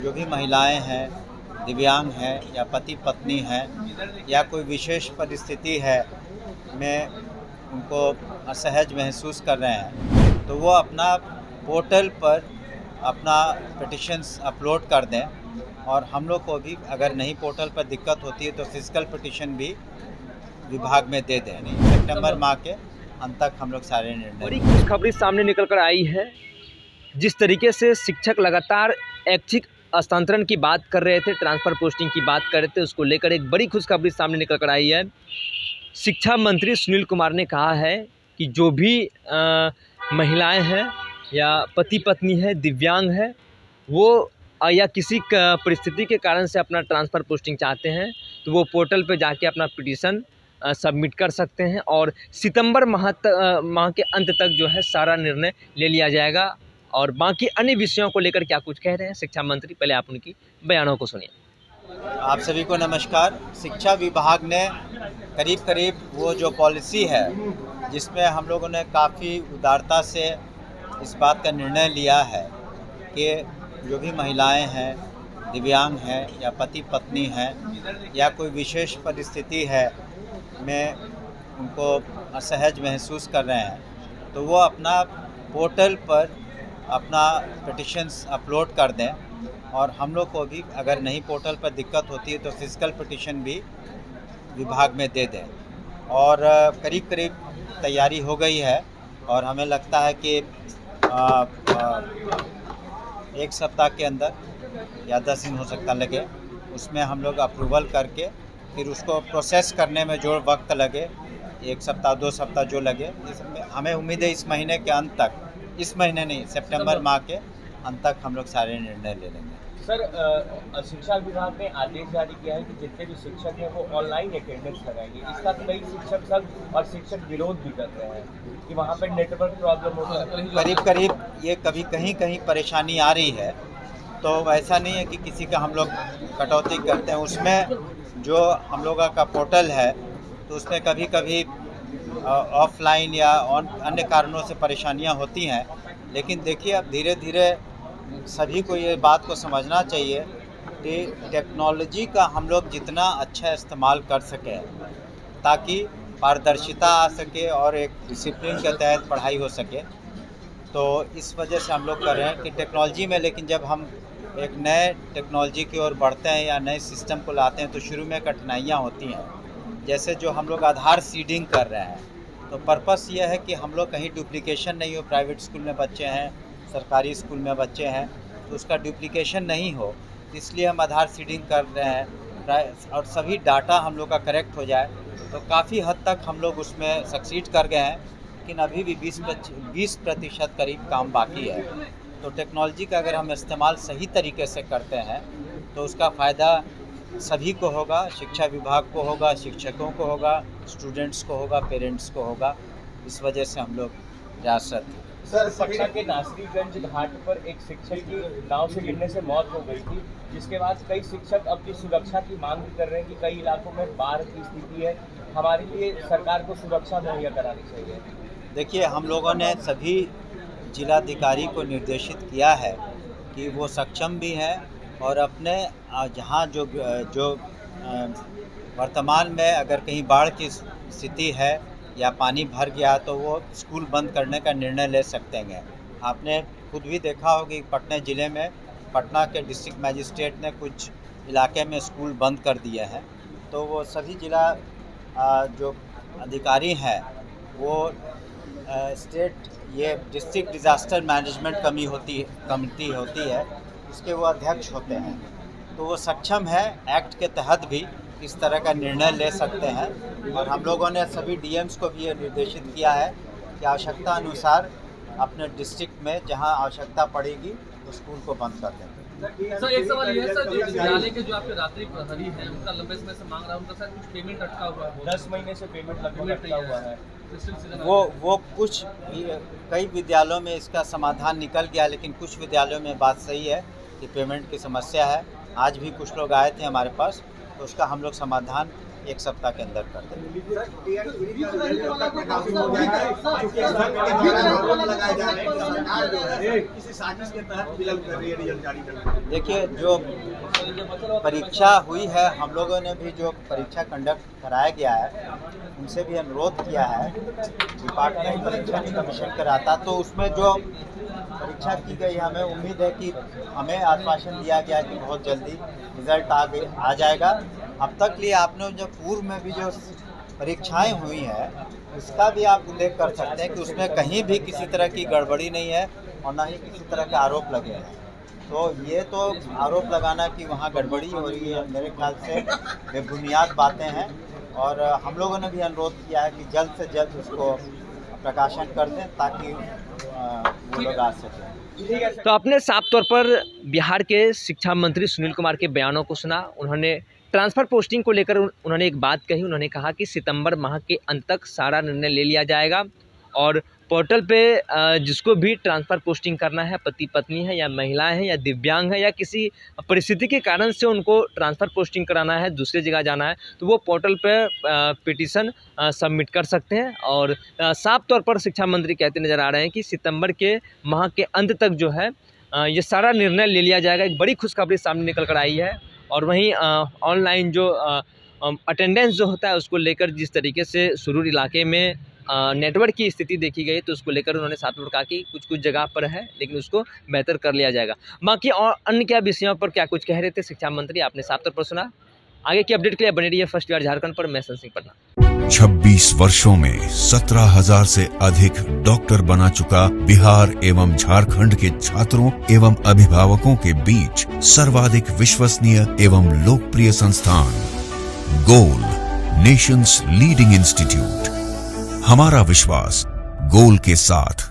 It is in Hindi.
जो भी महिलाएं हैं, दिव्यांग हैं या पति पत्नी हैं या कोई विशेष परिस्थिति है में उनको असहज महसूस कर रहे हैं तो वो अपना पोर्टल पर अपना पिटिशन्स अपलोड कर दें। और हम लोग को भी अगर नहीं पोर्टल पर दिक्कत होती है तो फिजिकल पिटिशन भी विभाग में दे दें। सितंबर माह के अंत तक हम लोग सारे निर्णय। बड़ी खुशखबरी सामने निकल कर आई है। जिस तरीके से शिक्षक लगातार ऐच्छिक हस्तांतरण की बात कर रहे थे, ट्रांसफ़र पोस्टिंग की बात कर रहे थे, उसको लेकर एक बड़ी खुशखबरी सामने निकल कर आई है। शिक्षा मंत्री सुनील कुमार ने कहा है कि जो भी महिलाएं हैं या पति पत्नी है, दिव्यांग है, वो या किसी परिस्थिति के कारण से अपना ट्रांसफ़र पोस्टिंग चाहते हैं तो वो पोर्टल पे जाके अपना पिटीशन सबमिट कर सकते हैं और सितंबर माह के अंत तक जो है सारा निर्णय ले लिया जाएगा। और बाकी अन्य विषयों को लेकर क्या कुछ कह रहे हैं शिक्षा मंत्री, पहले आप उनकी बयानों को सुनिए। आप सभी को नमस्कार। शिक्षा विभाग ने करीब वो जो पॉलिसी है जिसमें हम लोगों ने काफ़ी उदारता से इस बात का निर्णय लिया है कि जो भी महिलाएं हैं, दिव्यांग हैं या पति पत्नी हैं या कोई विशेष परिस्थिति है में उनको असहज महसूस कर रहे हैं तो वो अपना पोर्टल पर अपना पिटिशन्स अपलोड कर दें। और हम लोग को भी अगर नहीं पोर्टल पर दिक्कत होती है तो फिजिकल पिटिशन भी विभाग में दे दें। और करीब तैयारी हो गई है और हमें लगता है कि एक सप्ताह के अंदर या 10 दिन हो सकता लगे, उसमें हम लोग अप्रूवल करके फिर उसको प्रोसेस करने में जो वक्त लगे, 1 सप्ताह 2 सप्ताह जो लगे, हमें उम्मीद है इस महीने के अंत तक, इस महीने नहीं सितंबर माह के अंत तक हम लोग सारे निर्णय ले लेंगे। सर, शिक्षा विभाग ने आदेश जारी किया है कि जितने भी शिक्षक हैं वो ऑनलाइन अटेंडेंस लगाएंगे। इसका कई शिक्षक संघ और शिक्षक विरोध भी कर रहे हैं कि वहाँ पे नेटवर्क प्रॉब्लम होता है। करीब ये कभी कहीं परेशानी आ रही है तो ऐसा नहीं है कि किसी का हम लोग कटौती करते हैं। उसमें जो हम लोगों का पोर्टल है तो उसमें कभी ऑफलाइन या अन्य कारणों से परेशानियां होती हैं। लेकिन देखिए अब धीरे सभी को ये बात को समझना चाहिए कि टेक्नोलॉजी का हम लोग जितना अच्छा इस्तेमाल कर सकें ताकि पारदर्शिता आ सके और एक डिसिप्लिन के तहत पढ़ाई हो सके। तो इस वजह से हम लोग कर रहे हैं कि टेक्नोलॉजी में, लेकिन जब हम एक नए टेक्नोलॉजी की ओर बढ़ते हैं या नए सिस्टम को लाते हैं तो शुरू में कठिनाइयाँ होती हैं। जैसे जो हम लोग आधार सीडिंग कर रहे हैं तो पर्पस ये है कि हम लोग कहीं डुप्लीकेशन नहीं हो। प्राइवेट स्कूल में बच्चे हैं, सरकारी स्कूल में बच्चे हैं तो उसका डुप्लीकेशन नहीं हो, इसलिए हम आधार सीडिंग कर रहे हैं और सभी डाटा हम लोग का करेक्ट हो जाए। तो काफ़ी हद तक हम लोग उसमें सक्सीड कर गए हैं, लेकिन अभी भी 20% करीब काम बाकी है। तो टेक्नोलॉजी का अगर हम इस्तेमाल सही तरीके से करते हैं तो उसका फ़ायदा सभी को होगा, शिक्षा विभाग को होगा, शिक्षकों को होगा, स्टूडेंट्स को होगा, पेरेंट्स को होगा। इस वजह से हम लोग प्रयासरत हैं। सर, पटना के नासरीगंज घाट पर एक शिक्षक की नाव से गिरने से मौत हो गई थी, जिसके बाद कई शिक्षक अपनी सुरक्षा की मांग भी कर रहे हैं कि कई इलाकों में बाढ़ की स्थिति है, हमारे लिए सरकार को सुरक्षा मुहैया करानी चाहिए। देखिए, हम लोगों ने सभी जिलाधिकारी को निर्देशित किया है कि वो सक्षम भी हैं और अपने जहाँ जो वर्तमान में अगर कहीं बाढ़ की स्थिति है या पानी भर गया तो वो स्कूल बंद करने का निर्णय ले सकते हैं। आपने खुद भी देखा होगा कि पटना ज़िले में पटना के डिस्ट्रिक्ट मजिस्ट्रेट ने कुछ इलाके में स्कूल बंद कर दिए हैं। तो वो सभी जिला जो अधिकारी हैं वो स्टेट ये डिस्ट्रिक्ट डिज़ास्टर मैनेजमेंट कमेटी होती है, इसके वो अध्यक्ष होते हैं। तो वो सक्षम है एक्ट के तहत भी इस तरह का निर्णय ले सकते हैं। और हम लोगों ने सभी डीएम्स को भी ये निर्देशित किया है कि आवश्यकता अनुसार अपने डिस्ट्रिक्ट में जहां आवश्यकता पड़ेगी तो स्कूल को बंद कर देंगे। सर, एक सवाल ये है सर, जो विद्यालय के जो आपके रात्रि प्रहरी हैं उनका लंबे समय से मांग रहा है, उनका सर कुछ पेमेंट अटका हुआ है, 10 महीने से पेमेंट लगभग अटका हुआ है। वो कुछ कई विद्यालयों में इसका समाधान निकल गया, लेकिन कुछ विद्यालयों में बात सही है कि पेमेंट की समस्या है। आज भी कुछ लोग आए थे हमारे पास तो उसका हम लोग समाधान 1 सप्ताह के अंदर कर देंगे। देखिए, जो परीक्षा हुई है, हम लोगों ने भी जो परीक्षा कंडक्ट कराया गया है उनसे भी अनुरोध किया है। डिपार्टमेंट परीक्षा कमीशन कराता, तो उसमें जो परीक्षा की गई, हमें उम्मीद है कि हमें आश्वासन दिया गया कि बहुत जल्दी रिजल्ट आ जाएगा। अब तक लिए आपने जो पूर्व में भी जो परीक्षाएं हुई हैं उसका भी आप उल्लेख कर सकते हैं कि उसमें कहीं भी किसी तरह की गड़बड़ी नहीं है और ना ही किसी तरह के आरोप लगे हैं। तो ये तो आरोप लगाना कि वहाँ गड़बड़ी हो रही है, मेरे ख्याल से बेबुनियाद बातें हैं। और हम लोगों ने भी अनुरोध किया है कि जल्द से जल्द उसको प्रकाशन कर दें ताकि वो लोग आ सकें। तो आपने साफ तौर पर बिहार के शिक्षा मंत्री सुनील कुमार के बयानों को सुना। उन्होंने ट्रांसफ़र पोस्टिंग को लेकर उन्होंने एक बात कही। उन्होंने कहा कि सितंबर माह के अंत तक सारा निर्णय ले लिया जाएगा और पोर्टल पे जिसको भी ट्रांसफ़र पोस्टिंग करना है, पति पत्नी है या महिलाएं हैं या दिव्यांग है या किसी परिस्थिति के कारण से उनको ट्रांसफ़र पोस्टिंग कराना है, दूसरी जगह जाना है, तो वो पोर्टल पे पिटीशन सबमिट कर सकते हैं। और साफ तौर पर शिक्षा मंत्री कहते नज़र आ रहे हैं कि सितंबर के माह के अंत तक जो है ये सारा निर्णय ले लिया जाएगा। एक बड़ी खुशखबरी सामने निकल कर आई है। और वहीं ऑनलाइन जो अटेंडेंस जो होता है उसको लेकर जिस तरीके से सुरूर इलाके में नेटवर्क की स्थिति देखी गई, तो उसको लेकर उन्होंने साफ तौर पर कहा कि कुछ जगह पर है लेकिन उसको बेहतर कर लिया जाएगा। बाकी और अन्य क्या विषयों पर क्या कुछ कह रहे थे शिक्षा मंत्री, आपने साफ तौर पर सुना। आगे की अपडेट के लिए बने रहिए फर्स्ट ईयर झारखंड पर। मैं सिंह पटना। 26 वर्षों में 17,000 से अधिक डॉक्टर बना चुका बिहार एवं झारखंड के छात्रों एवं अभिभावकों के बीच सर्वाधिक विश्वसनीय एवं लोकप्रिय संस्थान गोल, नेशंस लीडिंग इंस्टीट्यूट। हमारा विश्वास गोल के साथ।